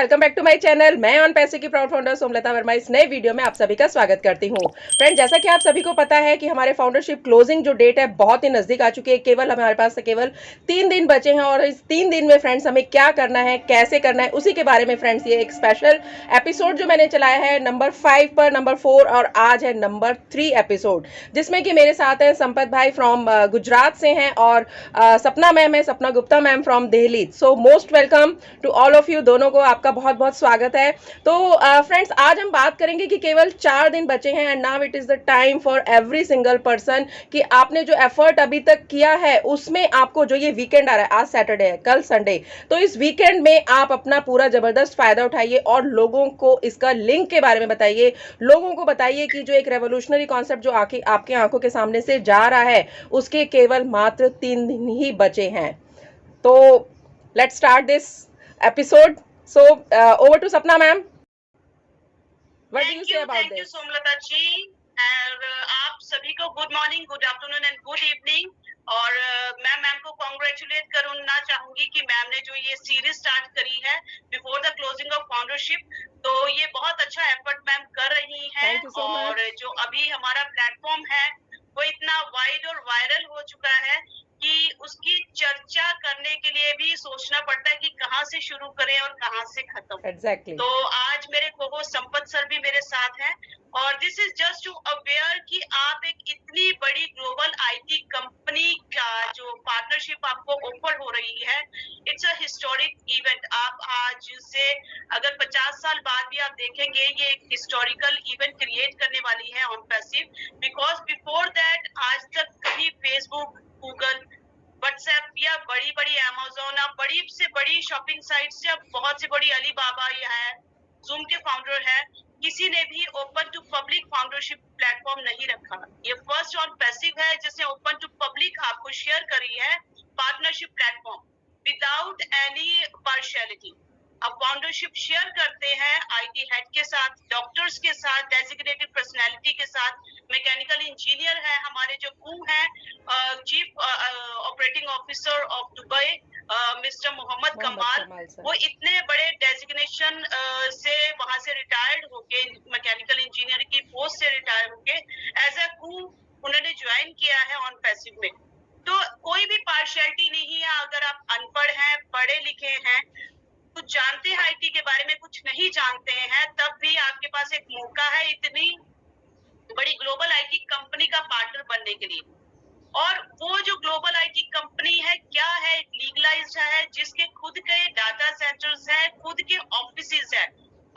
Welcome back to my channel. मैं on passive की proud founder सोमलता Verma इस नए वीडियो में आप सभी का स्वागत करती हूँ। फ्रेंड, जैसा कि आप सभी को पता है कि हमारे फाउंडरशिप क्लोजिंग जो डेट है बहुत ही नजदीक आ चुकी है। केवल हमारे पास केवल 3 दिन बचे हैं और इस 3 दिन में फ्रेंड्स हमें क्या करना है, कैसे करना है, उसी के बारे में फ्रेंड्स ये एक स्पेशल एपिसोड जो मैंने चलाया है नंबर 5 पर, नंबर 4 और आज है नंबर 3 एपिसोड, जिसमें कि मेरे साथ हैं संपत भाई फ्रॉम गुजरात से हैं और सपना मैम है, Sapna Gupta ma'am from Delhi. So most welcome to all of you. दोनों को आपका बहुत बहुत स्वागत है। तो फ्रेंड्स, आज हम बात करेंगे कि केवल 4 दिन बचे हैं and now it is the time for every single person कि आपने जो एफर्ट अभी तक किया है उसमें आपको जो ये वीकेंड आ रहा है, आज सैटरडे है, कल संडे, तो इस वीकेंड में आप अपना पूरा जबरदस्त फायदा उठाइए और लोगों को इसका लिंक के बारे में बताइए। लोगों को बताइए कि जो एक रेवोल्यूशनरी कॉन्सेप्ट जो आपके आंखों के सामने से जा रहा है उसके केवल मात्र 3 दिन ही बचे हैं। तो let's start this episode. So over to Sapna ma'am. What do you say about thank you this? Somlata ji. और आप सभी को good morning, good afternoon and good evening. और मैं मैम को कॉन्ग्रेचुलेट करना चाहूंगी कि मैम ने जो ये सीरीज स्टार्ट करी है before the closing of foundership, तो ये बहुत अच्छा एफर्ट मैम कर रही हैं। Thank you so much. और जो अभी हमारा प्लेटफॉर्म है वो इतना वाइड और वायरल हो चुका है कि उसकी चर्चा करने के लिए भी सोचना पड़ता है कि कहाँ से शुरू करें और कहाँ से खत्म। Exactly. तो आज मेरे को संपत सर भी मेरे साथ हैं और this is just to aware कि आप एक इतनी बड़ी ग्लोबल आईटी कंपनी का जो पार्टनरशिप आपको ऑफर हो रही है, इट्स अ हिस्टोरिक इवेंट। आप आज से अगर 50 साल बाद भी आप देखेंगे, ये एक हिस्टोरिकल इवेंट क्रिएट करने वाली है on passive, because before that आज तक कभी फेसबुक, गूगल, व्हाट्सएप या बड़ी बड़ी अमेज़न या बड़ी से बड़ी शॉपिंग साइट्स या बहुत से बड़ी अलीबाबा या है, जूम के फाउंडर है, किसी ने भी open to public foundership platform नहीं रखा। ये फर्स्ट ऑन पैसिव है जिसने ओपन टू पब्लिक आपको शेयर करी है partnership platform without any partiality. अब फाउंडरशिप शेयर करते हैं आईटी हेड के साथ, डॉक्टर्स के साथ, डेजिग्नेटेड पर्सनालिटी के साथ, मैकेनिकल इंजीनियर है हमारे जो कू हैं, chief operating officer of Dubai mister Mohammed Kamal, वो इतने बड़े डेजिग्नेशन से वहां से रिटायर्ड होके, मैकेनिकल इंजीनियर की पोस्ट से रिटायर होके एज ए कू उन्होंने ज्वाइन किया है ऑन पैसिव में। तो कोई भी पार्शियलिटी नहीं है। अगर आप अनपढ़ हैं, पढ़े लिखे हैं, कुछ जानते हैं आईटी के बारे में, कुछ नहीं जानते हैं, तब भी आपके पास एक मौका है इतनी बड़ी ग्लोबल आईटी कंपनी का पार्टनर बनने के लिए। और वो जो ग्लोबल आईटी कंपनी है क्या है, लीगलाइज्ड है, जिसके खुद के डाटा सेंटर्स हैं, खुद के ऑफिसेज है।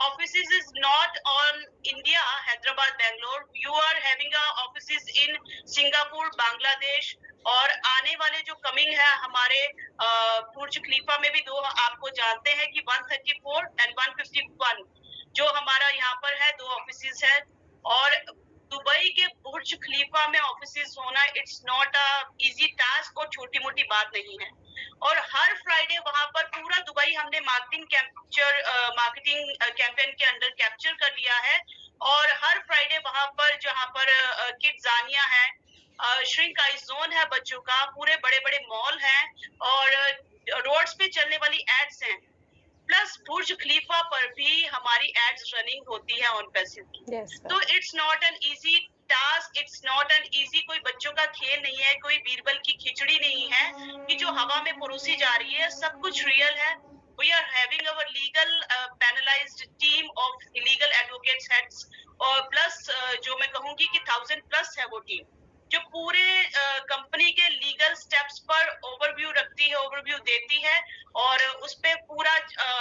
Offices is not on India, Hyderabad, Bangalore, you are having offices in Singapore, Bangladesh, और आने वाले जो कमिंग है हमारे बुर्ज खलीफा में भी दो आपको जानते हैं कि 134 एंड 151 जो हमारा यहाँ पर है, दो ऑफिसेज है। और दुबई के बुर्ज खलीफा में ऑफिसेज होना it's not a easy task और छोटी मोटी बात नहीं है। और हर फ्राइडे वहां पर पूरा दुबई हमने मार्केटिंग कैंपेन के अंडर कैप्चर कर लिया है। और हर फ्राइडे वहां पर जहां पर किड्जानिया है, श्रिंक आइस जोन है बच्चों का, पूरे बड़े बड़े मॉल हैं और रोड्स पे चलने वाली एड्स हैं, प्लस बुर्ज खलीफा पर भी हमारी एड्स रनिंग होती है ऑन पैसिव की। तो it's not an easy task, it's not an easy, कोई बच्चों का खेल नहीं है, कोई बीरबल की खिचड़ी नहीं है कि जो हवा में परोसी जा रही है, सब कुछ रियल है। We are having our legal panelized team of legal advocates heads, और प्लस जो मैं कहूंगी कि 1000+ है वो टीम जो पूरे कंपनी के लीगल स्टेप्स पर ओवरव्यू रखती है, ओवरव्यू देती है, और उस पे पूरा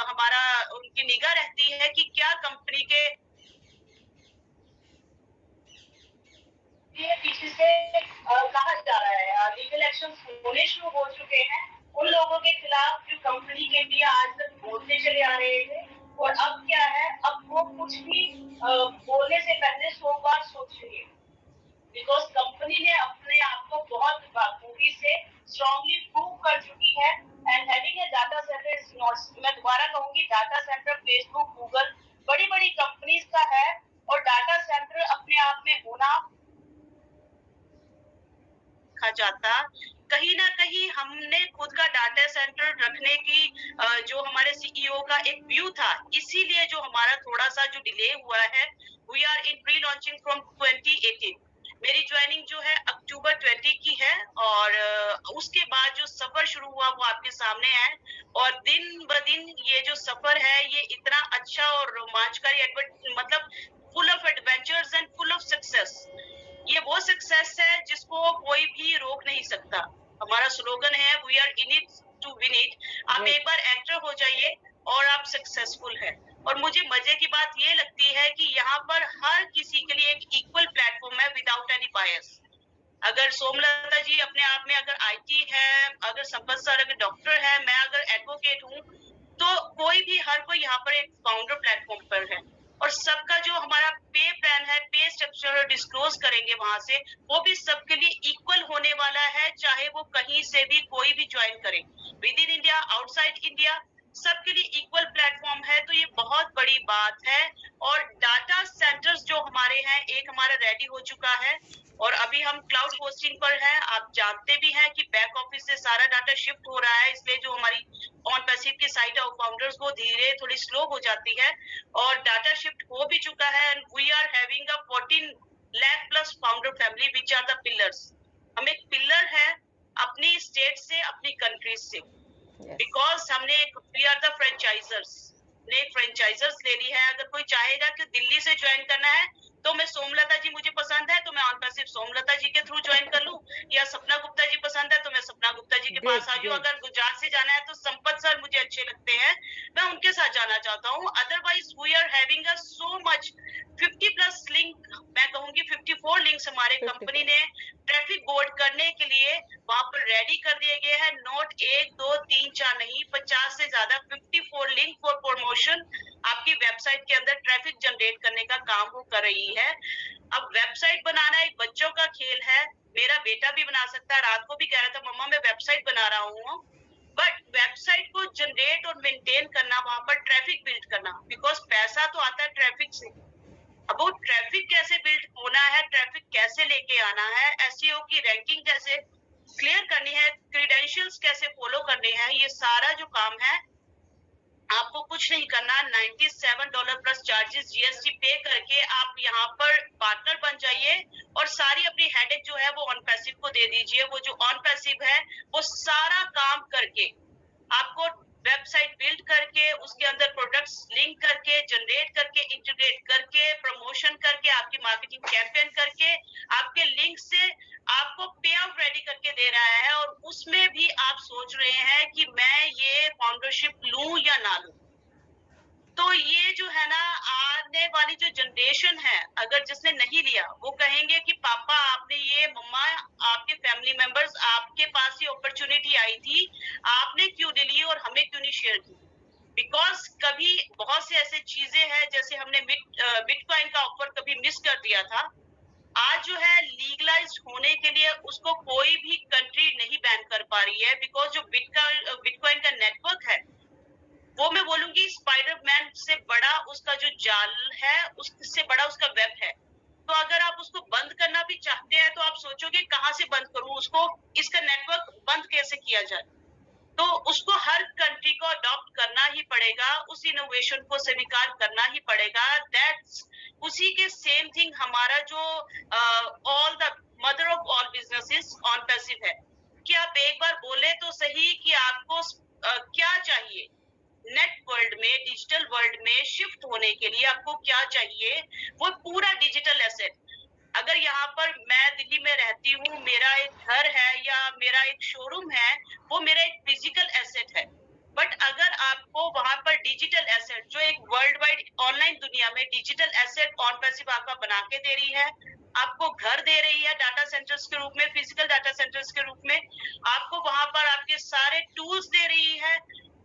हमारा उनकी निगाह रहती है कि क्या कंपनी के पीछे से कहा जा रहा है। लीगल एक्शन होने शुरू हो चुके हैं उन लोगों के खिलाफ जो कंपनी के लिए आज तक बोलते चले आ रहे थे, और अब क्या है, अब वो कुछ भी बोलने से पहले 100 बार सोचेंगे, बिकॉज कंपनी ने अपने आप को बहुत खूबी से स्ट्रांगली प्रूव कर चुकी है। And having a data centre is not, मैं दोबारा कहूंगी, डाटा सेंटर फेसबुक, गूगल, बड़ी बड़ी कंपनीज का है, और डाटा सेंटर अपने आप में होना कहा जाता कहीं ना कहीं हमने खुद का डाटा सेंटर रखने की जो हमारे सीईओ का एक व्यू था, इसीलिए जो हमारा थोड़ा सा जो डिले हुआ है, we are in pre launching from 2018। मेरी ज्वाइनिंग जो है अक्टूबर 20 की है, और उसके बाद जो सफर शुरू हुआ वो आपके सामने है। और दिन ब दिन ये जो सफर है ये इतना अच्छा और रोमांचकारी, मतलब full of adventures and full of success. ये वो सक्सेस है जिसको कोई भी रोक नहीं सकता। हमारा स्लोगन है we are in it to win it. आप ग्रेट। एक बार एक्टर हो जाइए और आप सक्सेसफुल है। और मुझे मजे की बात ये लगती है कि यहाँ पर हर किसी के लिए एक इक्वल प्लेटफॉर्म है विदाउट एनी बायस। अगर सोमलता जी अपने आप में अगर आईटी है, अगर संपत सर अगर डॉक्टर है, मैं अगर एडवोकेट हूँ, तो कोई भी हर कोई यहाँ पर एक फाउंडर प्लेटफॉर्म पर है। और सबका जो हमारा पे प्लान है, पे स्ट्रक्चर डिस्क्लोज करेंगे वहां से, वो भी सबके लिए इक्वल होने वाला है, चाहे वो कहीं से भी कोई भी ज्वाइन करे, with in India, outside India, सबके लिए इक्वल प्लेटफॉर्म है। तो ये बहुत बड़ी बात है। और डाटा सेंटर्स जो हमारे हैं, एक हमारा रेडी हो चुका है और अभी हम क्लाउड होस्टिंग पर हैं। आप जानते भी हैं कि बैक ऑफिस से सारा डाटा शिफ्ट हो रहा है, इसलिए जो हमारी ऑन पैसिव की साइट ऑफ फाउंडर्स वो धीरे थोड़ी स्लो हो जाती है, और डाटा शिफ्ट हो भी चुका है। And we are having a 14 lakh plus founder family which are the pillars. हम एक पिलर है अपनी स्टेट से, अपनी कंट्रीज से, यस। बिकॉज हमने एक वी आर द फ्रेंचाइजर्स ने एक फ्रेंचाइजर्स ले ली है। अगर कोई चाहेगा कि दिल्ली से ज्वाइन करना है तो मैं सोमलता जी मुझे पसंद है तो मैं ऑन पैसिव सोमलता जी के थ्रू ज्वाइन कर लूं, या सपना गुप्ता जी पसंद है तो मैं सपना गुप्ता जी के पास आ जाऊं। अगर गुजरात से जाना है तो संपत सर मुझे अच्छे लगते हैं, मैं उनके साथ जाना चाहता हूँ। Otherwise we are having a so much 50 plus link, मैं कहूंगी 54 लिंक्स हमारे कंपनी ने ट्रैफिक बोर्ड करने के लिए वहां पर रेडी कर दिए गए हैं। नोट 1 2 3 4 नहीं, 50 से ज्यादा 54 लिंक फॉर प्रमोशन आपकी वेबसाइट के अंदर ट्रैफिक जनरेट करने का काम वो कर रही है। अब वेबसाइट बनाना एक बच्चों का खेल है। मेरा बेटा भी बना सकता है, रात को भी कह रहा था मम्मा मैं वेबसाइट बना रहा हूँ, बट वेबसाइट को जनरेट और मेंटेन करना, वहां पर ट्रैफिक बिल्ड करना, बिकॉज पैसा तो आता है ट्रैफिक से। अब वो ट्रैफिक कैसे बिल्ड होना है, ट्रैफिक कैसे लेके आना है, एसईओ की रैंकिंग कैसे क्लियर करनी है, क्रीडेंशियल्स कैसे फॉलो करने हैं, ये सारा जो काम है आपको कुछ नहीं करना। $97 प्लस चार्जेस जीएसटी पे करके आप यहाँ पर पार्टनर बन जाइए और सारी अपनी हेडेक जो है वो ऑन पैसिव को दे दीजिए। वो जो ऑन पैसिव है वो सारा काम करके आपको वेबसाइट बिल्ड करके उसके अंदर प्रोडक्ट्स लिंक करके जनरेट करके इंटीग्रेट करके प्रमोशन करके आपकी मार्केटिंग कैंपेन करके आपके लिंक से आपको पे आउट रेडी करके दे रहा है। और उसमें भी आप सोच रहे हैं कि मैं ये फाउंडरशिप लूं या ना लूं। तो ये जो है ना, आने वाली जो जनरेशन है, अगर जिसने नहीं लिया वो कहेंगे कि पापा आपने ये, मम्मा आपके फैमिली मेंबर्स आपके पास ये अपॉर्चुनिटी आई थी, आपने क्यों नहीं ली और हमें क्यों नहीं शेयर की। बिकॉज कभी बहुत से ऐसे चीजें हैं, जैसे हमने बिटकॉइन का ऑफर कभी मिस कर दिया था, आज जो है लीगलाइज होने के लिए उसको कोई भी कंट्री नहीं बैन कर पा रही है। बिकॉज जो बिटकॉइन का नेटवर्क है वो मैं बोलूंगी स्पाइडरमैन से बड़ा उसका जो जाल है, उससे बड़ा उसका वेब है। तो अगर आप उसको बंद करना भी चाहते हैं तो आप सोचोगे कहाँ से बंद करूं उसको, इसका नेटवर्क बंद कैसे किया जाए। तो उसको हर कंट्री को अडॉप्ट करना ही पड़ेगा, उस इनोवेशन को स्वीकार करना ही पड़ेगा। दैट्स उसी के सेम थिंग हमारा जो all the mother of all businesses on passive है, कि आप एक बार बोले तो सही कि आपको क्या चाहिए नेट वर्ल्ड में, डिजिटल वर्ल्ड में शिफ्ट होने के लिए आपको क्या चाहिए, वो पूरा डिजिटल एसेट। अगर यहाँ पर मैं दिल्ली में रहती हूँ, मेरा एक घर है या मेरा एक शोरूम है, वो मेरा एक फिजिकल एसेट है। बट अगर आपको वहां पर डिजिटल एसेट, जो एक वर्ल्ड वाइड ऑनलाइन दुनिया में डिजिटल एसेट ऑन पैसिव आपका बना के दे रही है, आपको घर दे रही है डाटा सेंटर्स के रूप में, फिजिकल डाटा सेंटर्स के रूप में, आपको वहां पर आपके सारे टूल्स दे रही है।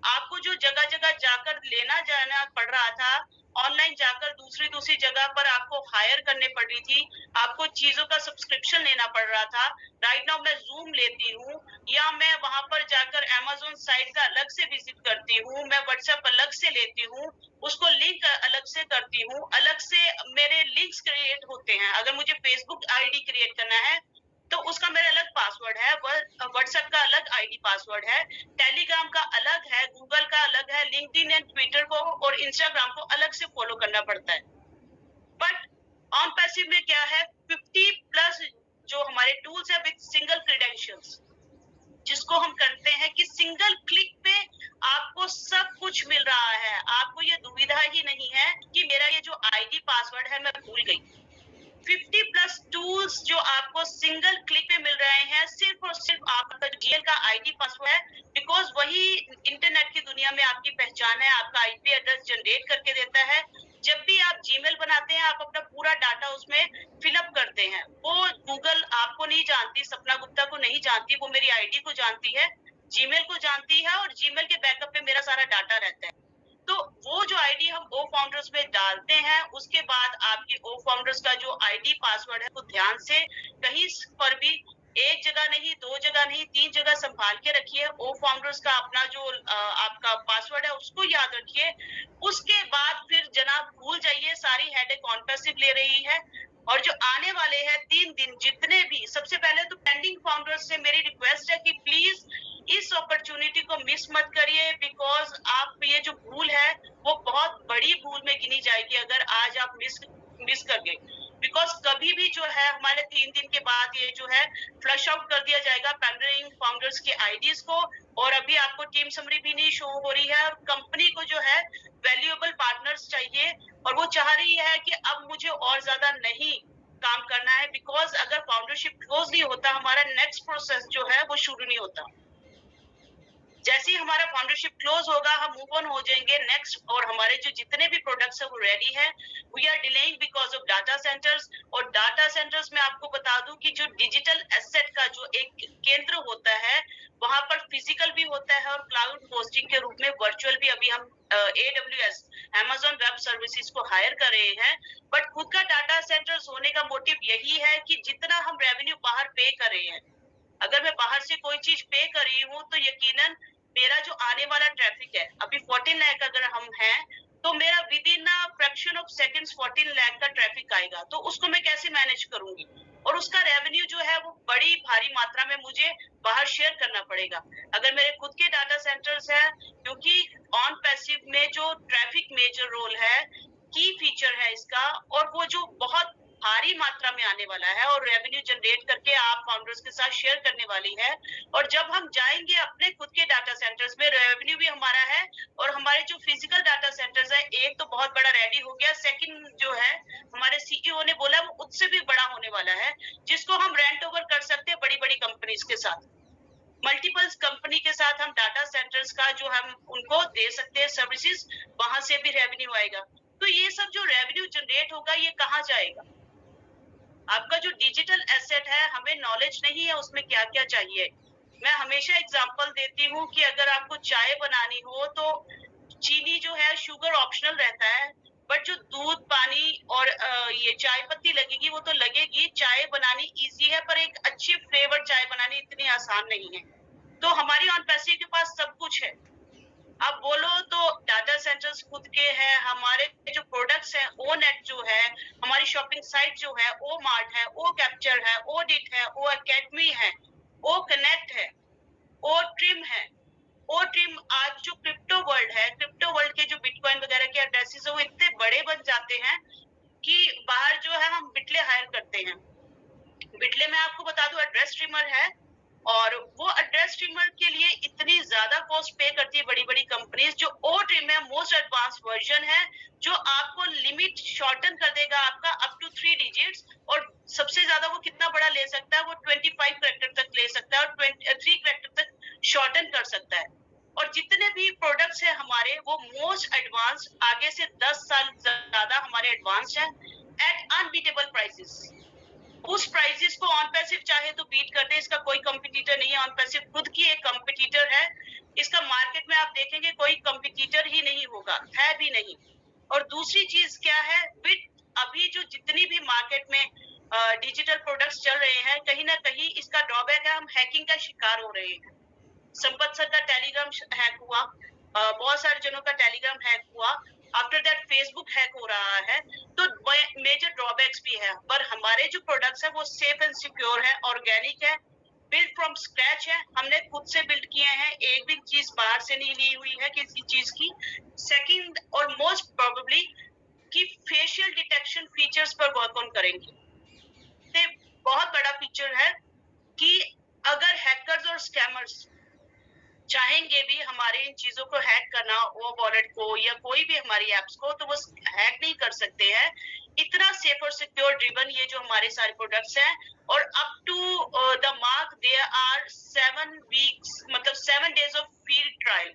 आपको जो जगह जगह जाकर लेना जाना पड़ रहा था, ऑनलाइन जाकर दूसरी जगह पर आपको हायर करने पड़ रही थी, आपको चीजों का सब्सक्रिप्शन लेना पड़ रहा था। राइट नाउ मैं जूम लेती हूँ या मैं वहां पर जाकर अमेजोन साइट का अलग से विजिट करती हूँ, मैं व्हाट्सएप अलग से लेती हूँ, उसको लिंक अलग से करती हूँ, अलग से मेरे लिंक्स क्रिएट होते हैं। अगर मुझे फेसबुक आईडी क्रिएट करना है तो उसका मेरा अलग पासवर्ड है, व्हाट्सएप का अलग आईडी पासवर्ड है, टेलीग्राम का अलग है, गूगल का अलग है, लिंक्डइन एंड ट्विटर को और इंस्टाग्राम को अलग से फॉलो करना पड़ता है। बट ऑन पैसिव में क्या है, 50 प्लस जो हमारे टूल्स है विद सिंगल क्रेडेंशियल्स, जिसको हम करते हैं कि सिंगल क्लिक पे आपको सब कुछ मिल रहा है। आपको ये दुविधा ही नहीं है कि मेरा ये जो आईडी पासवर्ड है मैं भूल गई। 50 प्लस टूल्स जो आपको सिंगल क्लिक पे मिल रहे हैं, सिर्फ और सिर्फ आपका जीमेल का आईडी पासवर्ड है, बिकॉज वही इंटरनेट की दुनिया में आपकी पहचान है, आपका आईपी एड्रेस जनरेट करके देता है। जब भी आप जीमेल बनाते हैं, आप अपना पूरा डाटा उसमें फिलअप करते हैं। वो गूगल आपको नहीं जानती, सपना गुप्ता को नहीं जानती, वो मेरी आईडी को जानती है, जीमेल को जानती है, और जीमेल के बैकअप पे मेरा सारा डाटा रहता है। तो वो जो आईडी हम ओ फाउंडर्स में डालते हैं, उसके बाद आपकी ओ फाउंडर्स का जो आईडी पासवर्ड है, वो ध्यान से कहीं पर भी एक जगह नहीं, दो जगह नहीं, 3 जगह संभाल के रखिए। ओ फाउंडर्स का अपना जो आपका पासवर्ड है उसको याद रखिए। उसके बाद फिर जनाब भूल जाइए, सारी हेडेक ऑन पैसिव ले रही है। और जो आने वाले हैं 3 दिन जितने भी, सबसे पहले तो पेंडिंग फाउंडर्स से मेरी रिक्वेस्ट है कि प्लीज इस अपॉर्चुनिटी को मिस मत करिए, बिकॉज आप ये जो भूल है वो बहुत बड़ी भूल में गिनी जाएगी अगर आज आप मिस कर गए। बिकॉज कभी भी जो है हमारे 3 दिन के बाद ये जो है फ्लश आउट कर दिया जाएगा पेंडिंग फाउंडर्स के आईडीज को, और अभी आपको टीम समरी भी नहीं शो हो रही है। कंपनी को जो है वैल्यूएबल पार्टनर्स चाहिए, और वो चाह रही है कि अब मुझे और ज्यादा नहीं काम करना है, बिकॉज अगर फाउंडरशिप क्लोज नहीं होता, हमारा नेक्स्ट प्रोसेस जो है वो शुरू नहीं होता। जैसे ही हमारा फाउंडरशिप क्लोज होगा, हम मूव ऑन हो जाएंगे नेक्स्ट, और हमारे जो जितने भी प्रोडक्ट्स है वो रेडी है। We are delaying because of data centres. और डाटा सेंटर्स में आपको बता दूं कि जो डिजिटल एसेट का जो एक केंद्र होता है, वहां पर फिजिकल भी होता है और क्लाउड होस्टिंग के रूप में वर्चुअल भी। अभी हम AWS Amazon वेब सर्विसेज को हायर कर रहे हैं, बट खुद का डाटा सेंटर्स होने का मोटिव यही है कि जितना हम रेवेन्यू बाहर पे कर रहे हैं, अगर मैं बाहर से कोई चीज पे कर रही हूँ तो यकीनन मेरा जो आने वाला ट्रैफिक है, अभी 14 लाख अगर हम हैं, तो मेरा with in fraction of seconds 14 lakh का ट्रैफिक आएगा। तो उसको मैं कैसे मैनेज करूंगी, और उसका रेवेन्यू जो है वो बड़ी भारी मात्रा में मुझे बाहर शेयर करना पड़ेगा। अगर मेरे खुद के डाटा सेंटर्स है, क्योंकि ऑन पैसिव में जो ट्रैफिक मेजर रोल है, की फीचर है इसका, और वो जो बहुत भारी मात्रा में आने वाला है और रेवेन्यू जनरेट करके आप फाउंडर्स के साथ शेयर करने वाली है। और जब हम जाएंगे अपने खुद के डाटा सेंटर्स में, रेवेन्यू भी हमारा है, और हमारे जो फिजिकल डाटा सेंटर्स है, एक तो बहुत बड़ा रेडी हो गया, सेकंड जो है हमारे सीईओ ने बोला वो उससे भी बड़ा होने वाला है, जिसको हम रेंट ओवर कर सकते हैं बड़ी बड़ी कंपनीज के साथ। मल्टीपल्स कंपनी के साथ हम डाटा सेंटर्स का जो हम उनको दे सकते हैं सर्विसेज, वहां से भी रेवेन्यू आएगा। तो ये सब जो रेवेन्यू जनरेट होगा, ये कहाँ जाएगा? आपका जो डिजिटल एसेट है, हमें नॉलेज नहीं है उसमें क्या क्या चाहिए। मैं हमेशा एग्जांपल देती हूँ कि अगर आपको चाय बनानी हो तो चीनी जो है शुगर ऑप्शनल रहता है, बट जो दूध पानी और ये चाय पत्ती लगेगी वो तो लगेगी। चाय बनानी इजी है, पर एक अच्छी फ्लेवर चाय बनानी इतनी आसान नहीं है। तो हमारी ऑन पैसिव के पास सब कुछ है। आप बोलो तो डाटा सेंटर्स खुद के हैं, हमारे जो प्रोडक्ट्स हैं, ओ नेट जो है, हमारी शॉपिंग साइट जो है, ओ मार्ट है, ओ कैप्चर है, ओ डिट है, ओ एकेडमी है, ओ कनेक्ट है, ओ ट्रिम है। ओ ट्रिम आज जो क्रिप्टो वर्ल्ड है, क्रिप्टो वर्ल्ड के जो बिटकॉइन वगैरह के एड्रेसेस है वो इतने बड़े बन जाते हैं कि बाहर जो है हम बिटले हायर करते हैं। बिटले में आपको बता दूं एड्रेस ट्रिमर है, और वो एड्रेस ट्रिमर के लिए इतनी ज्यादा कॉस्ट पे करती है बड़ी बड़ी कंपनीज। जो ओ ट्रिम है, मोस्ट एडवांस वर्जन है, जो आपको लिमिट शॉर्टन कर देगा आपका अप टू 3 डिजिट्स, और सबसे ज्यादा वो कितना बड़ा ले सकता है, वो 25 कैरेक्टर तक ले सकता है, और 3 कैरेक्टर तक शॉर्टन कर सकता है। और जितने भी प्रोडक्ट्स है हमारे, वो मोस्ट एडवांस, आगे से 10 साल ज्यादा हमारे एडवांस है, एट अनबीटेबल प्राइसेस। उस प्राइसेस को ऑन पैसिव चाहे तो बीट कर दे, इसका कोई कंपटीटर नहीं है। ऑन पैसिव खुद की एक कंपटीटर है, इसका मार्केट में आप देखेंगे कोई कंपटीटर ही नहीं होगा, है भी नहीं। और दूसरी चीज क्या है, विद अभी जो जितनी भी मार्केट में डिजिटल प्रोडक्ट्स चल रहे हैं, कहीं ना कहीं इसका ड्रॉबैक है, हम हैकिंग का शिकार हो रहे हैं। संपत सर का टेलीग्राम हैक हुआ, बहुत सारे जनों का टेलीग्राम हैक हुआ, आफ्टर दैट फेसबुक हैक हो रहा है। तो मेजर ड्रॉबैक्स भी है, पर हमारे जो प्रोडक्ट्स है वो सेफ एंड सिक्योर है, ऑर्गेनिक है, बिल्ड फ्रॉम स्क्रैच है, हमने खुद से बिल्ड किए हैं, एक भी चीज बाहर से नहीं ली हुई है किसी चीज की। सेकंड और मोस्ट प्रोबेबली कि फेशियल डिटेक्शन फीचर्स पर वर्क ऑन करेंगे। ये बहुत बड़ा फीचर है कि अगर हैकर्स और स्कैमर्स चाहेंगे भी हमारे इन चीजों को हैक करना, वो वॉलेट को या कोई भी हमारी एप्स को, तो वो हैक नहीं कर सकते हैं। इतना सेफ और सिक्योर ड्रिवन ये जो हमारे सारे प्रोडक्ट्स हैं, और up to the mark there are 7 weeks, मतलब 7 days of free trial.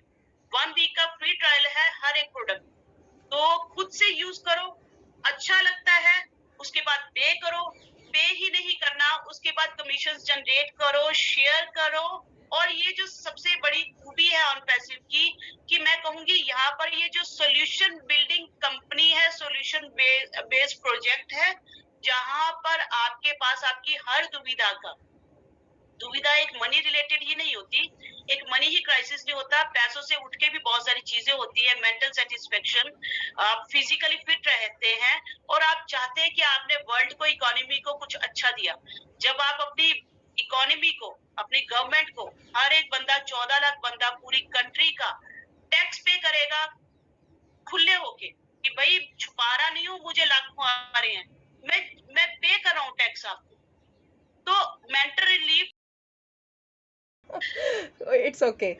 1 week का फ्री ट्रायल है हर एक प्रोडक्ट, तो खुद से यूज करो, अच्छा लगता है उसके बाद पे करो, पे ही नहीं करना उसके बाद कमीशन जनरेट करो, शेयर करो। और ये जो सबसे बड़ी खूबी है ऑन पैसिव की, कि मैं कहूंगी यहाँ पर ये जो सॉल्यूशन बिल्डिंग कंपनी है, सॉल्यूशन बेस्ड प्रोजेक्ट है, जहां पर आपके पास आपकी हर दुविधा एक मनी रिलेटेड ही नहीं होती, एक मनी ही क्राइसिस नहीं होता, पैसों से उठ के भी बहुत सारी चीजें होती है, मेंटल सेटिस्फेक्शन, आप फिजिकली फिट रहते हैं, और आप चाहते हैं कि आपने वर्ल्ड को, इकोनॉमी को कुछ अच्छा दिया। जब आप अपनी इकोनॉमी को, अपनी गवर्नमेंट को, हर एक बंदा 14 लाख बंदा पूरी कंट्री का टैक्स पे करेगा खुले होके, कि भाई छुपा रहा नहीं हूँ, मुझे लाखों आ रहे हैं, मैं पे कर रहा हूँ टैक्स आपको, तो mental relief. It's okay.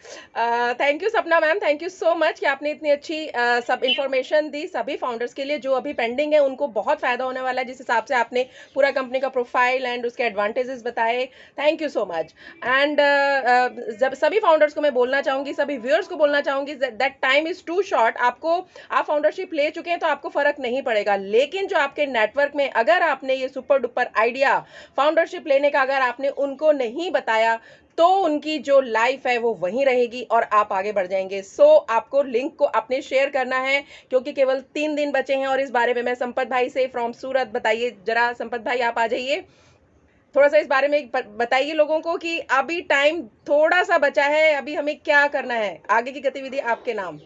Thank you Sapna ma'am, thank you so much कि आपने इतनी अच्छी सब इंफॉर्मेशन दी सभी फाउंडर्स के लिए जो अभी पेंडिंग है, उनको बहुत फायदा होने वाला है जिस हिसाब से आपने पूरा कंपनी का प्रोफाइल एंड उसके एडवांटेजेस बताए। Thank you so much. And जब सभी फाउंडर्स को मैं बोलना चाहूंगी, सभी व्यूअर्स को बोलना चाहूंगी, that time is too short. आपको, आप फाउंडरशिप ले चुके हैं तो आपको फर्क नहीं पड़ेगा, लेकिन जो आपके नेटवर्क में अगर आपने ये सुपर डुपर आइडिया फाउंडरशिप लेने का अगर आपने उनको नहीं बताया, तो उनकी जो लाइफ है वो वहीं रहेगी और आप आगे बढ़ जाएंगे। सो आपको लिंक को अपने शेयर करना है, क्योंकि केवल 3 दिन बचे हैं। और इस बारे में मैं संपत भाई से फ्रॉम सूरत, बताइए जरा संपत भाई, आप आ जाइए, थोड़ा सा इस बारे में बताइए लोगों को कि अभी टाइम थोड़ा सा बचा है, अभी हमें क्या करना है, आगे की गतिविधि आपके नाम।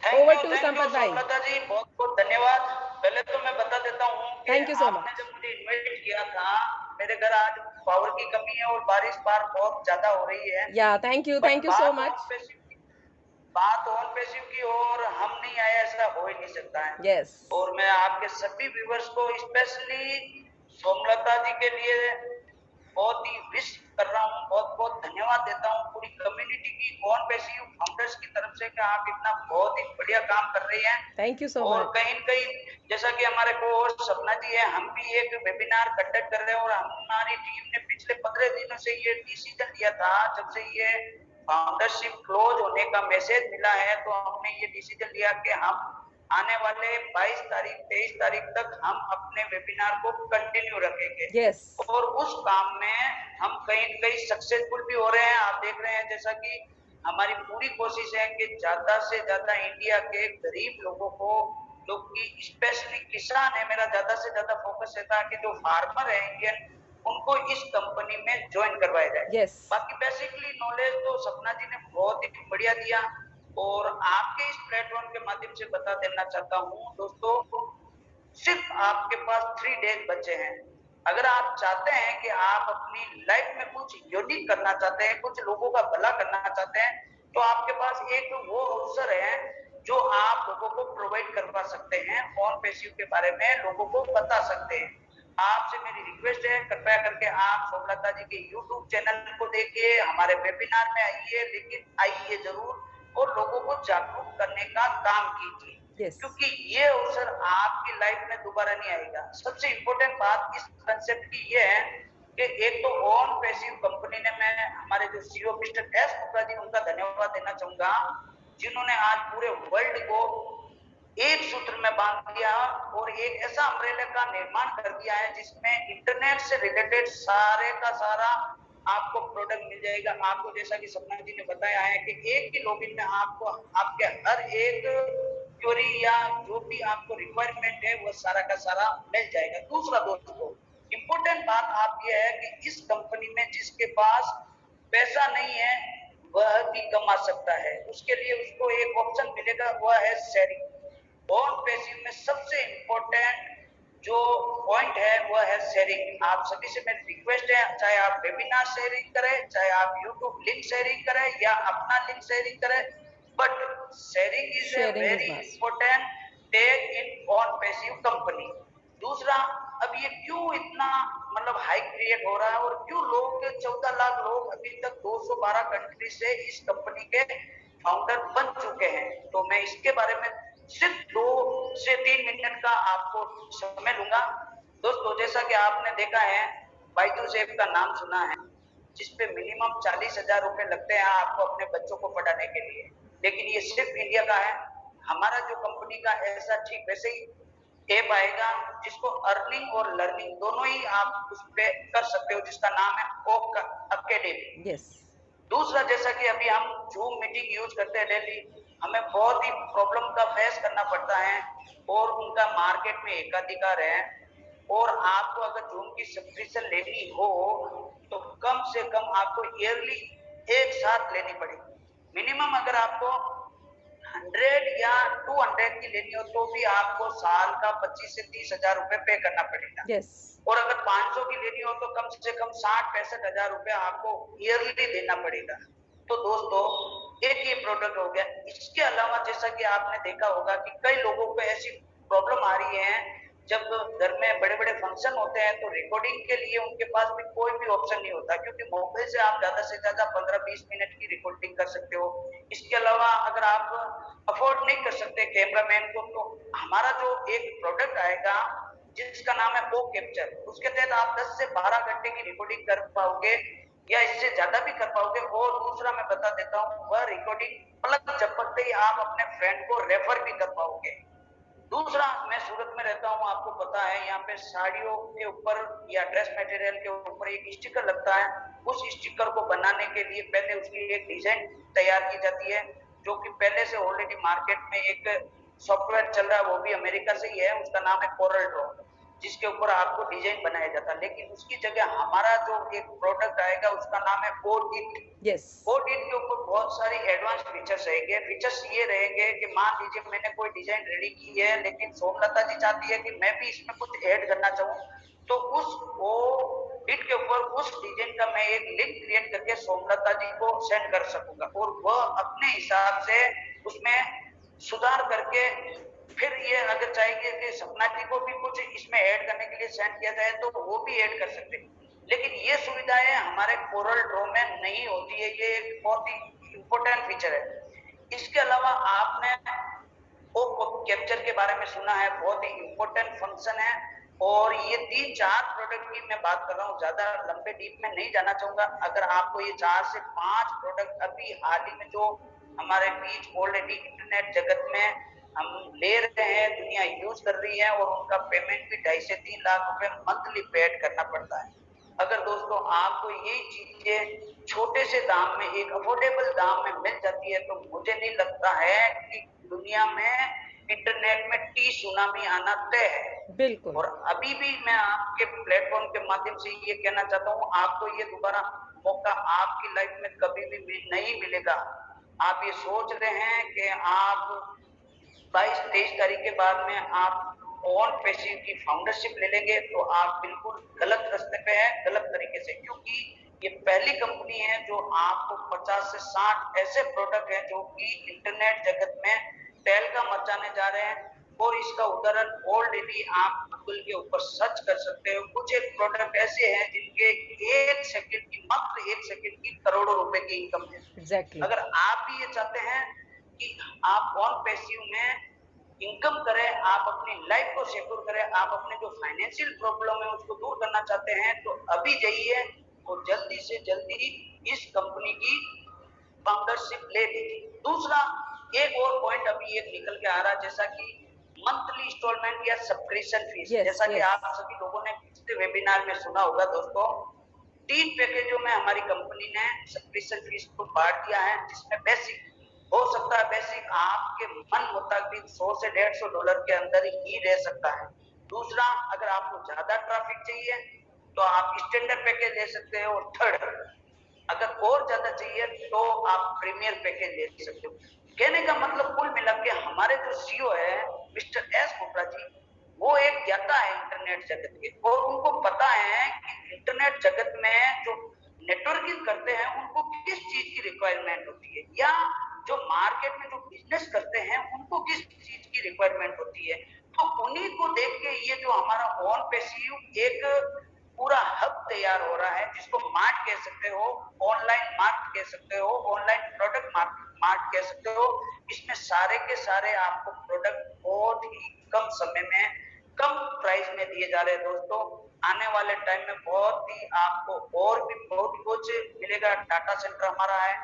ओवर टू संपत भाई। सोमलता जी, बहुत बहुत धन्यवाद। पहले तो मैं बता देता हूँ कि थैंक यू सो आपने मच। जब मुझे इनवाइट किया था, मेरे घर आज पावर की कमी है और बारिश बार बहुत ज्यादा हो रही है। या थैंक यू सो मच। बात ऑन पैसिव की और हम नहीं आए, ऐसा हो ही नहीं सकता है। यस। और मैं आपके सभी व्यूवर्स को, स्पेशली सोमलता जी के लिए बहुत ही विश कर रहा हूँ, बहुत बहुत धन्यवाद देता हूँ पूरी कम्युनिटी की, ऑन पैसिव फाउंडर्स की तरफ से, कि आप इतना बहुत ही बढ़िया काम कर रहे हैं। थैंक यू सो और मच। कहीं न कहीं जैसा कि हमारे को सपना जी है, हम भी एक वेबिनार कंडक्ट कर रहे हैं, और हमारी टीम ने पिछले 15 दिनों से ये डिसीजन लिया था, जब से ये फाउंडरशिप क्लोज होने का मैसेज मिला है, तो हमने ये डिसीजन लिया कि हम आने वाले 22 तारीख 23 तारीख तक हम अपने वेबिनार को कंटिन्यू रखेंगे। यस। और उस काम में हम कहीं न कहीं सक्सेसफुल भी हो रहे हैं। आप देख रहे हैं जैसा कि हमारी पूरी कोशिश है कि ज्यादा से ज्यादा इंडिया के गरीब लोगों को, जो कि स्पेशली किसान है, मेरा ज्यादा से ज्यादा फोकस रहता है कि जो फार्मर है इंडियन, उनको इस कंपनी में ज्वाइन करवाया जाए। यस। बाकी बेसिकली नॉलेज तो सपना जी ने बहुत ही बढ़िया दिया, और आपके इस प्लेटफॉर्म के माध्यम से बता देना चाहता हूँ दोस्तों, सिर्फ आपके पास 3 डेज बचे हैं। अगर आप चाहते हैं कि आप अपनी लाइफ में कुछ यूनिक करना चाहते हैं, कुछ लोगों का भला करना चाहते हैं, तो आपके पास एक वो अवसर है जो आप लोगों को प्रोवाइड करवा सकते हैं, ऑन पैसिव के बारे में लोगों को बता सकते हैं। आपसे मेरी रिक्वेस्ट है, कृपया करके आप सोमलता जी के यूट्यूब चैनल को देखिए, हमारे वेबिनार में आइए, लेकिन आइए जरूर, और लोगों को जागरूक करने का काम कीजिए। यस। क्योंकि ये अवसर आपकी लाइफ में दोबारा नहीं आएगा। सबसे इंपॉर्टेंट बात इस कंसेप्ट की ये है कि एक तो ऑन पैसिव कंपनी ने, मैं हमारे जो CEO mister S Gupta ji, उनका धन्यवाद देना चाहूंगा, जिन्होंने आज पूरे वर्ल्ड को एक सूत्र में बांध दिया और एक ऐसा अम्ब्रेला का निर्माण कर दिया है जिसमें इंटरनेट से रिलेटेड सारे का सारा आपको प्रोडक्ट मिल जाएगा। आपको जैसा कि सपना जी ने बताया है कि एक ही लॉगिन में आपको आपके हर एक क्वेरी या जो भी आपको रिक्वायरमेंट है वो सारा का सारा मिल जाएगा। दूसरा दोस्तों, इंपॉर्टेंट बात आप ये है कि इस कंपनी में जिसके पास पैसा नहीं है वह भी कमा सकता है। उसके लिए उसको एक ऑप्शन मिलेगा, वह है शेयरिंग। ऑन पैसिव में सबसे इम्पोर्टेंट जो पॉइंट है वह है शेयरिंग। आप सभी से मेरी रिक्वेस्ट है, चाहे आप वेबिनार शेयरिंग करें, चाहे आप यूट्यूब लिंक शेयरिंग करें या अपना लिंक शेयरिंग करें, but sharing is a sharing is very must. Important take in on passive company. दूसरा, अब ये क्यों इतना मतलब हाई क्रिएट हो रहा है और क्यों लोग 14 लाख लोग अभी तक 212 कंट्री से इस कंपनी के फाउंडर बन चुके हैं, तो मैं इसके बारे में सिर्फ 2 से 3 मिनट का आपको समय लूंगा। दोस्तों, जैसा कि आपने देखा है, बायजूस ऐप का नाम सुना है, जिसपे मिनिमम 40,000 रुपए लगते हैं आपको अपने बच्चों को पढ़ाने के लिए, लेकिन ये सिर्फ इंडिया का है। हमारा जो कंपनी का ऐसा ठीक वैसे ही ऐप आएगा जिसको अर्निंग और लर्निंग दोनों ही आप उस पे कर सकते हो, जिसका नाम है ओक अकेडमी। यस। दूसरा, जैसा कि अभी हम जूम मीटिंग यूज करते हैं डेली, हमें बहुत ही प्रॉब्लम का फेस करना पड़ता है और उनका मार्केट में एकाधिकार है। और आपको अगर जूम की सब्सक्रिप्शन लेनी हो तो कम से कम आपको ईयरली एक साथ लेनी पड़ेगी। मिनिमम अगर आपको 100 या 200 की लेनी हो तो भी आपको साल का 25 से 30,000 रुपए पे करना पड़ेगा। यस। और अगर 500 की लेनी हो तो कम से कम 60-65,000 रुपए आपको ईयरली देना पड़ेगा। तो दोस्तों, एक ये प्रोडक्ट हो गया। इसके अलावा जैसा कि आपने देखा होगा कि कई लोगों को ऐसी प्रॉब्लम आ रही है, जब घर में बड़े बड़े फंक्शन होते हैं तो रिकॉर्डिंग के लिए उनके पास भी कोई भी ऑप्शन नहीं होता, क्योंकि मोबाइल से आप ज्यादा से ज्यादा 15-20 मिनट की रिकॉर्डिंग कर सकते हो। इसके अलावा अगर आप अफोर्ड नहीं कर सकते कैमरामैन को, तो हमारा जो एक प्रोडक्ट आएगा जिसका नाम है ओ कैप्चर, उसके तहत आप 10 से 12 घंटे की रिकॉर्डिंग कर पाओगे या इससे ज्यादा भी कर पाओगे। और दूसरा मैं बता देता हूँ, वह रिकॉर्डिंग पलक झपकते ही आप अपने फ्रेंड को रेफर भी कर पाओगे। दूसरा, मैं सूरत में रहता हूँ, आपको पता है यहाँ पे साड़ियों के ऊपर या ड्रेस मटेरियल के ऊपर एक स्टिकर लगता है। उस स्टिकर को बनाने के लिए पहले उसकी एक डिजाइन तैयार की जाती है, जो कि पहले से ऑलरेडी मार्केट में एक सॉफ्टवेयर चल रहा है, वो भी अमेरिका से ही है, उसका नाम है कोरल ड्रॉ, जिसके ऊपर आपको डिजाइन बनाया जाता है। लेकिन उसकी जगह हमारा जो एक प्रोडक्ट आएगा उसका नाम है ओडिट। यस। ओडिट के ऊपर बहुत सारी एडवांस फीचर्स रहेंगे। फीचर्स ये रहेंगे कि मान लीजिए मैंने कोई डिजाइन रेडी की है, लेकिन सोमलता जी चाहती है कि मैं भी इसमें कुछ ऐड करना चाहूँ, तो उस ओडिट के ऊपर उस डिजाइन का मैं एक लिंक क्रिएट करके सोमलता जी को सेंड कर सकूंगा और वह अपने हिसाब से उसमें सुधार करके फिर ये अगर चाहिए कि सपना जी को भी कुछ इसमें ऐड करने के लिए सेंड किया जाए तो वो भी ऐड कर सकते हैं। लेकिन ये सुविधाएं हमारे कोरल ड्रॉ में नहीं होती है, ये एक बहुत ही इंपॉर्टेंट फीचर है। इसके अलावा आपने ओ कैप्चर के बारे में सुना है, बहुत ही इंपॉर्टेंट फंक्शन है। और ये 3-4 प्रोडक्ट की मैं बात कर रहा हूँ, ज्यादा लंबे डीप में नहीं जाना चाहूंगा। अगर आपको ये 4 से 5 प्रोडक्ट अभी हाल ही में जो हमारे बीच ऑलरेडी इंटरनेट जगत में हम ले रहे हैं, दुनिया यूज कर रही है, और उनका पेमेंट भी 2.5 से 3 लाख रुपए मंथली पेड करना पड़ता है। अगर दोस्तों आपको ये चीजें छोटे से दाम में, एक अफोर्डेबल दाम में मिल जाती है, तो मुझे नहीं लगता है कि दुनिया में इंटरनेट में टी सुनामी आना तय है। बिल्कुल। और अभी भी मैं आपके प्लेटफॉर्म के माध्यम से ये कहना चाहता हूँ, आपको ये दोबारा मौका आपकी लाइफ में कभी भी नहीं मिलेगा। आप ये सोच रहे हैं कि आप 22-23 तारीख के बाद में आप ऑन पैसिव की फाउंडरशिप ले लेंगे, तो आप बिल्कुल गलत रास्ते पे हैं, गलत तरीके से। क्योंकि ये पहली कंपनी है जो आपको 50 से 60 ऐसे प्रोडक्ट हैं जो कि इंटरनेट जगत में तहलका मचाने जा रहे हैं। और इसका उदाहरण ऑलरेडी आप गूगल के ऊपर सर्च कर सकते हो। कुछ एक प्रोडक्ट ऐसे हैं जिनके 1 सेकंड की, मात्र 1 सेकंड की करोड़ों रुपए की इनकम है। एग्जैक्टली। अगर आप भी ये चाहते हैं कि आप ऑन पैसिव में इनकम करें, आप अपनी लाइफ को सिक्योर करें, आप अपने जो फाइनेंशियल प्रॉब्लम है उसको दूर करना चाहते हैं, तो अभी जाइए और जल्दी से जल्दी इस कंपनी की फाउंडरशिप ले लीजिए। दूसरा, एक और पॉइंट अभी एक निकल के आ रहा है, जैसा कि मंथली इंस्टॉलमेंट या सब्सक्रिप्शन फीस। यस। जैसा कि यस। आप सभी लोगों ने पिछले वेबिनार में सुना होगा दोस्तों, 3 पैकेजों में हमारी कंपनी ने सब्सक्रिप्शन फीस को बांट दिया है, जिसमें बेसिक हो सकता है, बेसिक आपके मन मुताबिक 100 से $150 के अंदर ही रह सकता है। दूसरा, अगर आपको ज्यादा ट्रैफिक चाहिए तो आप स्टैंडर्ड पैकेज ले सकते हो। थर्ड, अगर और ज्यादा चाहिए तो आप प्रीमियर पैकेज ले सकते हो। कहने का मतलब कुल मिला के हमारे जो सीईओ है मिस्टर एस कोपरा जी, वो एक ज्ञाता है इंटरनेट जगत के, और उनको पता है कि इंटरनेट जगत में जो नेटवर्किंग करते हैं उनको किस चीज की रिक्वायरमेंट होती है, या जो मार्केट में जो बिजनेस करते हैं उनको किस चीज की रिक्वायरमेंट होती है। तो उन्हीं को देख के ये जो हमारा ऑन पैसिव एक पूरा हब तैयार हो रहा है, जिसको मार्ट कह सकते हो, ऑनलाइन मार्ट कह सकते हो, ऑनलाइन प्रोडक्ट मार्ट कह सकते हो। इसमें सारे के सारे आपको प्रोडक्ट बहुत ही कम समय में कम प्राइस में दिए जा रहे हैं दोस्तों। आने वाले टाइम में बहुत ही आपको और भी बहुत कुछ मिलेगा। डाटा सेंटर हमारा है,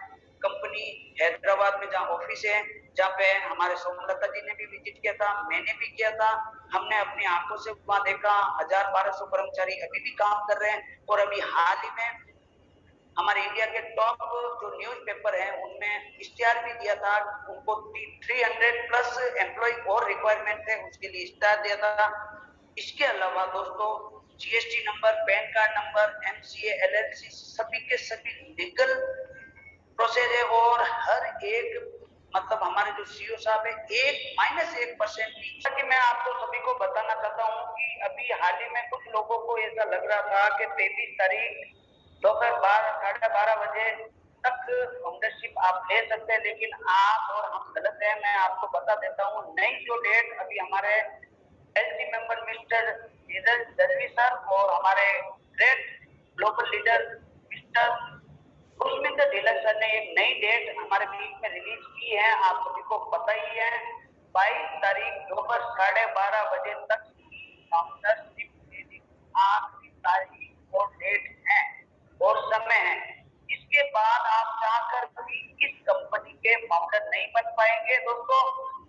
कंपनी हैदराबाद में जहाँ ऑफिस है, जहाँ पे हमारे सोमलता जी ने भी विजिट किया था, मैंने भी किया था। हमने अपनी आंखों से वहां देखा 1000-1200 कर्मचारी अभी भी काम कर रहे हैं। और अभी हाल ही में हमारे इंडिया के टॉप जो न्यूज़पेपर है उनमें इश्तिहार भी दिया था, उनको 300 प्लस एम्प्लॉय और रिक्वायरमेंट थे, उसके लिए इश्तिहार दिया था। इसके अलावा दोस्तों GST number, pan card number, MCA, LLC सभी के सभी लीगल प्रोसेस है। और हर एक मतलब हमारे जो सीईओ साहब है 1% भी कि मैं आपको सभी को बताना चाहता हूँ कि अभी हाल ही में कुछ लोगों को ऐसा लग रहा था कि 23 तारीख दोपहर 12-12:30 बजे तक फाउंडरशिप आप ले सकते हैं, लेकिन आप और हम गलत है। मैं आपको बता देता हूँ नई जो डेट अभी हमारे LC member mister Neeraj Dalvi sir और हमारे great global leader mister Pushpinder Dhilak sir ने एक नई डेट हमारे बीच में रिलीज की है, आप सभी को पता ही है। 22 तारीख दोपहर 12:30 बजे तक फाउंडरशिप लेने की आखिरी तारीख और डेट है और समय है। इसके बाद आप चाहकर भी इस कंपनी के फाउंडर नहीं बन पाएंगे दोस्तों।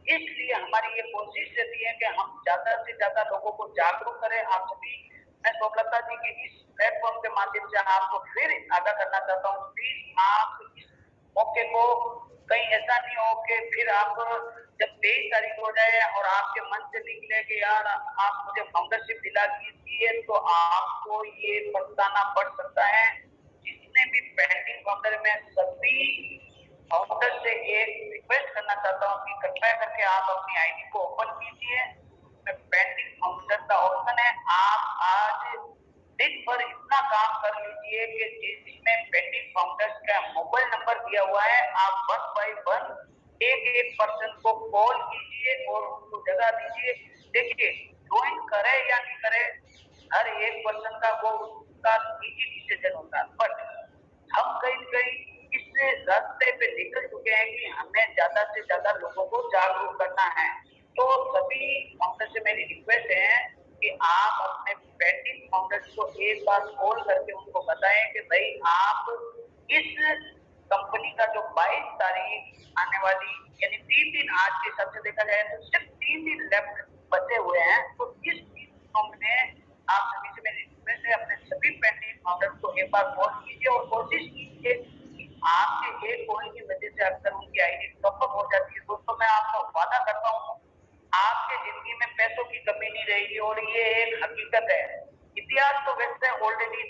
इसलिए हमारी ये कोशिश रहती है कि हम ज्यादा से ज्यादा लोगों को जागरूक करें। आप सभी, मैं सोमलता जी के इस प्लेटफॉर्म के माध्यम से आपको फिर आगाह करना चाहता हूँ, प्लीज आप इस मौके को कहीं ऐसा नहीं हो कि फिर आप जब 23 तारीख हो जाए और आपके मन से निकले कि यार आप मुझे फाउंडरशिप दिला दीजिए, तो आपको ये पछताना पड़ सकता है। जितने भी पेंडिंग फाउंडर में सभी फाउंडर से एक रिक्वेस्ट करना चाहता हूँ कि कृपया करके आप अपनी आईडी को ओपन कीजिए, उसमें पेंडिंग फाउंडर का ऑप्शन है। आप आज दिन भर इतना काम कर लीजिए कि जिसमें पेंडिंग फाउंडर्स का मोबाइल नंबर दिया हुआ है, आप 1 बाय 1 एक पर्सन को कॉल कीजिए और उनको जगह दीजिए। देखिए ज्वाइन करे या नहीं करे, हर एक पर्सन का वो उसका निजी डिसीजन होता है, बट हम कहीं इस रास्ते पे निकल चुके हैं कि हमें ज्यादा से ज्यादा लोगों को जागरूक करना है। तो सभी फाउंडर से मेरी रिक्वेस्ट है कि आप अपने पेंडिंग फाउंडर्स को एक बार कॉल करके उनको बताएं कि भाई आप इस कंपनी का जो 22 तारीख आने वाली, यानी 3 दिन आज के हिसाब से देखा जाए तो सिर्फ 3 दिन लेफ्ट बचे हुए हैं। तो इस 3 दिनों में आप सभी से मेरी रिक्वेस्ट है, अपने सभी पेंडिंग फाउंडर्स को एक बार कॉल कीजिए और कोशिश कीजिए कि आपके एक कॉल की वजह से अक्सर उनकी आईडी टॉपअप हो जाती है। दोस्तों मैं आपको वादा करता हूँ आपके जिंदगी में पैसों की कमी नहीं रहेगी और ये एक हकीकत है। इतिहास तो वैसे ऑलरेडी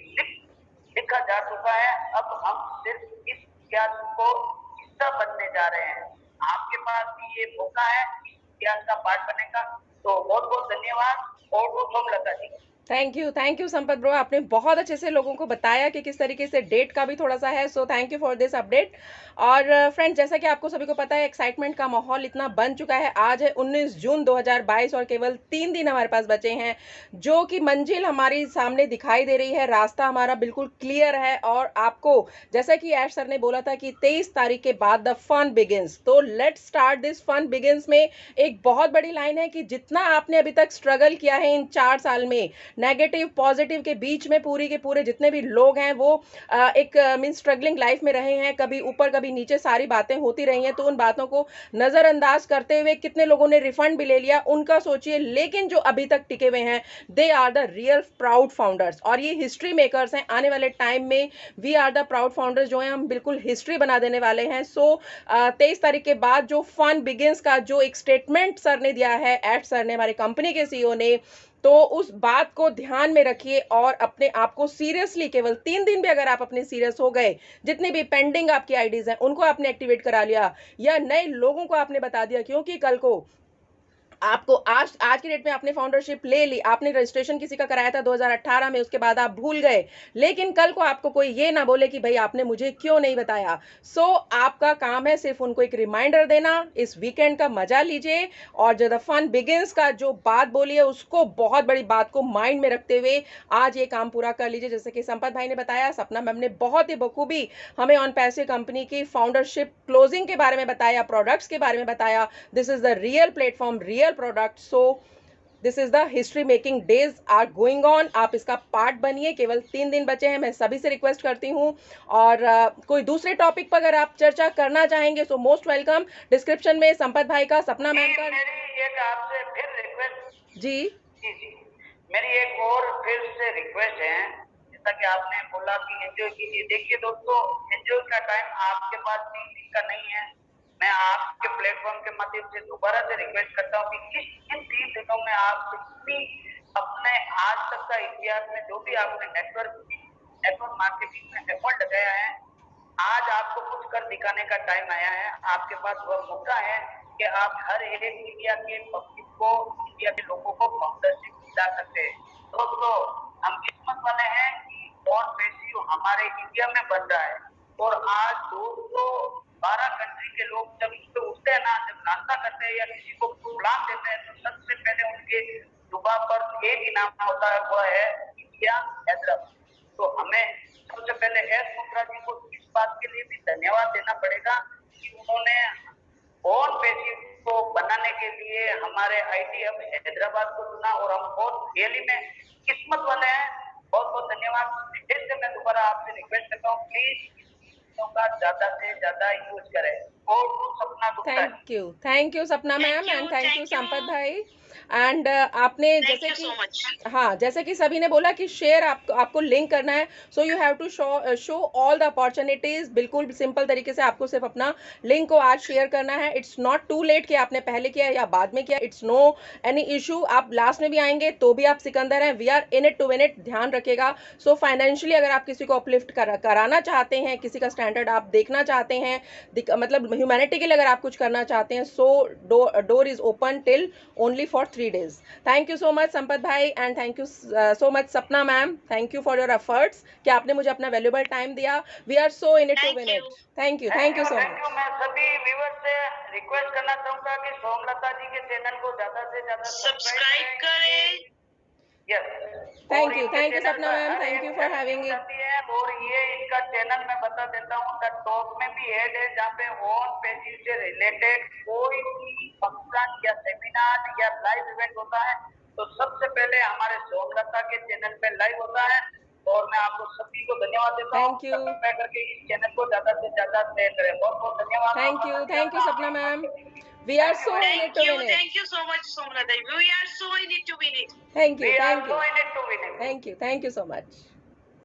लिखा जा चुका है, अब हम सिर्फ इस इतिहास को हिस्सा बनने जा रहे हैं। आपके पास भी ये मौका है इस इतिहास का पार्ट बनने का। तो बहुत बहुत धन्यवाद। और तो सोमलता जी। थैंक यू संपत ब्रो, आपने बहुत अच्छे से लोगों को बताया कि किस तरीके से डेट का भी थोड़ा सा है। So thank you for this update. और फ्रेंड्स, जैसा कि आपको सभी को पता है, एक्साइटमेंट का माहौल इतना बन चुका है। आज है 19 जून 2022 और केवल 3 दिन हमारे पास बचे हैं, जो कि मंजिल हमारी सामने दिखाई दे रही है। रास्ता हमारा बिल्कुल क्लियर है और आपको, जैसा कि ऐश सर ने बोला था कि 23 तारीख के बाद द फन बिगिंस, तो let's start this fun begins में एक बहुत बड़ी लाइन है कि जितना आपने अभी तक स्ट्रगल किया है इन 4 साल में, नेगेटिव पॉजिटिव के बीच में पूरी के पूरे जितने भी लोग हैं वो एक मीन स्ट्रगलिंग लाइफ में रहे हैं, कभी ऊपर कभी नीचे सारी बातें होती रही हैं, तो उन बातों को नजरअंदाज करते हुए कितने लोगों ने रिफंड भी ले लिया उनका सोचिए। लेकिन जो अभी तक टिके हुए हैं, they are the real proud founders और ये हिस्ट्री मेकर्स हैं। आने वाले टाइम में we are the proud founders जो हैं, हम बिल्कुल हिस्ट्री बना देने वाले हैं। सो 23 तारीख के बाद जो फन बिगिंस का जो एक स्टेटमेंट सर ने दिया है, एट सर ने, हमारे कंपनी के सीईओ ने, तो उस बात को ध्यान में रखिए और अपने आप को सीरियसली, केवल 3 दिन भी अगर आप अपने सीरियस हो गए, जितने भी पेंडिंग आपकी आईडीज हैं उनको आपने एक्टिवेट करा लिया या नए लोगों को आपने बता दिया, क्योंकि कल को आपको आज की डेट में आपने फाउंडरशिप ले ली, आपने रजिस्ट्रेशन किसी का कराया था 2018 में, उसके बाद आप भूल गए, लेकिन कल को आपको कोई ये ना बोले कि भाई आपने मुझे क्यों नहीं बताया। सो आपका काम है सिर्फ उनको एक रिमाइंडर देना। इस वीकेंड का मजा लीजिए और जो द फन बिगिंस का जो बात बोली है उसको, बहुत बड़ी बात को माइंड में रखते हुए आज ये काम पूरा कर लीजिए। जैसे कि संपत भाई ने बताया, सपना मैम ने बहुत ही बखूबी हमें ऑन पैसे कंपनी की फाउंडरशिप क्लोजिंग के बारे में बताया, प्रोडक्ट्स के बारे में बताया। This is the real platform, real product. So this is the history making days are going on. आप इसका पार्ट बनिए। केवल 3 दिन बचे हैं। मैं सभी से रिक्वेस्ट करती हूँ और कोई दूसरे टॉपिक पर अगर आप चर्चा करना चाहेंगे सो मोस्ट वेलकम। डिस्क्रिप्शन में संपत भाई का, सपना मैम का। मेरी एक आपसे फिर रिक्वेस्ट। जी जी, मेरी एक और फिर से रिक्वेस्ट है, जैसा कि आपने बोला कि एंजॉय कीजिए। देखिए दोस्तों, एंजॉय का टाइम आपके पास 3 दिन का नहीं है। मैं आपके प्लेटफॉर्म के माध्यम से दोबारा से रिक्वेस्ट करता हूँ कि इन 3 दिनों में आप जितनी अपने आज तक का इतिहास में जो भी आपने नेटवर्क मार्केटिंग में एफर्ट लगाया है, आज आपको कुछ कर दिखाने का टाइम आया है। आपके पास वह मौका है कि आप हर एक इंडिया के पब्लिक को, इंडिया के लोगों को फाउंडरशिप दिला सकते हैं। दोस्तों, हम किस्मत वाले हैं कि और पैसिव हमारे इंडिया में बन रहा है। और आज 212 कंट्री के लोग जब इस पे उठते हैं ना, जब नाश्ता करते हैं या किसी को प्लान देते हैं, तो सबसे पहले उनके जुबा पर एक ही नाम होता है, वह है इंडिया हैदराबाद। तो हमें सबसे पहले एस मुद्रा जी को इस बात के लिए भी धन्यवाद देना पड़ेगा कि उन्होंने ऑन पैसिव को बनाने के लिए हमारे आईटी हब हैदराबाद को चुना और हम बहुत रियली में किस्मत वाले हैं। बहुत बहुत धन्यवाद। फिर से मैं दोबारा आपसे रिक्वेस्ट करता हूँ, प्लीज का ज्यादा से ज्यादा यूज करें। और Sapna Gupta ji. Thank you Sapna ma'am and thank you Sampat भाई। एंड आपने थैंक जैसे यू कि सो मच। हाँ, जैसे कि सभी ने बोला कि शेयर आपको लिंक करना है। So you have to show all the opportunities. बिल्कुल सिंपल तरीके से आपको सिर्फ अपना लिंक को आज शेयर करना है। इट्स नॉट टू लेट कि आपने पहले किया या बाद में किया। It's no any issue. आप लास्ट में भी आएंगे तो भी आप सिकंदर हैं। We are in it to win it. ध्यान रखेगा। सो फाइनेंशियली अगर आप किसी को अपलिफ्ट कराना चाहते हैं, किसी का स्टैंडर्ड आप देखना चाहते हैं, मतलब ह्यूमैनिटी के लिए अगर आप कुछ करना चाहते हैं, so door is open till only for 3 days। Thank you so much Sampat भाई and thank you so much Sapna ma'am. Thank you for your efforts कि आपने मुझे अपना वैल्यूबल टाइम दिया। We are so in it to win it. Thank you so much. मैं सभी viewers से request करना चाहूंगा कि सोमलता जी के चैनल को ज्यादा से ज्यादा सब्सक्राइब करें। Yes, thank you Sapna ma'am. Thank you for having it. और ये इनका चैनल मैं बता देता हूँ, द टॉप में भी ऐड है, जहाँ पे ऑन पेज से रिलेटेड कोई भी फंक्शन या सेमिनार या लाइव इवेंट होता है तो सबसे पहले हमारे सोमलता के चैनल पे लाइव होता है। और मैं आपको सभी को धन्यवाद देता हूँ। थैंक यू करके इस चैनल को ज्यादा से ज्यादा शेयर करें। बहुत बहुत धन्यवाद। Thank you Sapna ma'am. We are so in it to win it. Thank you so much, Somlata. We are so in it to win it. Thank We are you so in it to win it. Thank you so much.